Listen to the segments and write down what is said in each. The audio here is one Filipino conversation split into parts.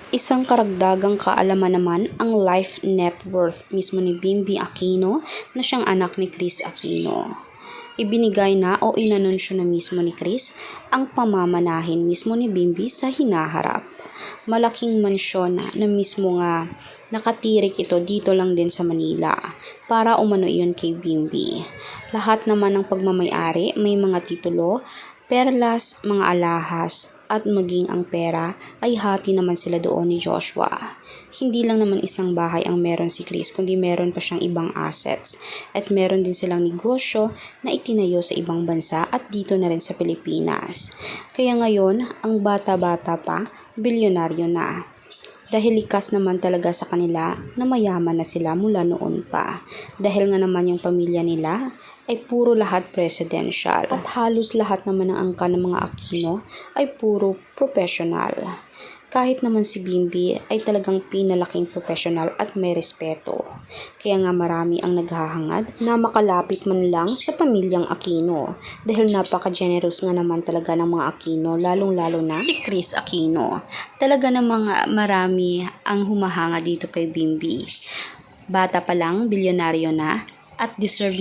Isang karagdagang kaalaman naman ang life net worth mismo ni Bimby Aquino na siyang anak ni Kris Aquino. Ibinigay na o inanunsyo na mismo ni Kris ang pamamanahin mismo ni Bimby sa hinaharap. Malaking mansyon na mismo nga nakatirik ito dito lang din sa Manila para umano iyon kay Bimby. Lahat naman ng pagmamayari may mga titulo, perlas, mga alahas at maging ang pera ay hati naman sila doon ni Joshua. Hindi lang naman isang bahay ang meron si Kris kundi meron pa siyang ibang assets at meron din silang negosyo na itinayo sa ibang bansa at dito na rin sa Pilipinas. Kaya ngayon, ang bata-bata pa, bilyonaryo na. Dahil likas naman talaga sa kanila na mayaman na sila mula noon pa. Dahil nga naman yung pamilya nila ay puro lahat presidential at halos lahat naman ng angka ng mga Aquino ay puro professional. Kahit naman si Bimby ay talagang pinalaking professional at may respeto. Kaya nga marami ang naghahangad na makalapit man lang sa pamilyang Aquino dahil napaka-generous nga naman talaga ng mga Aquino, lalong-lalo na si Kris Aquino. Talaga namang marami ang humahanga dito kay Bimby. Bata pa lang, bilyonaryo na, at deserve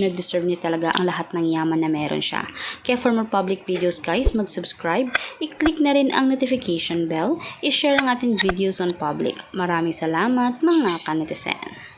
niya talaga ang lahat ng yaman na meron siya. Kaya for more public videos guys, mag-subscribe, i-click na rin ang notification bell, i-share ang ating videos on public. Maraming salamat mga kanetizen.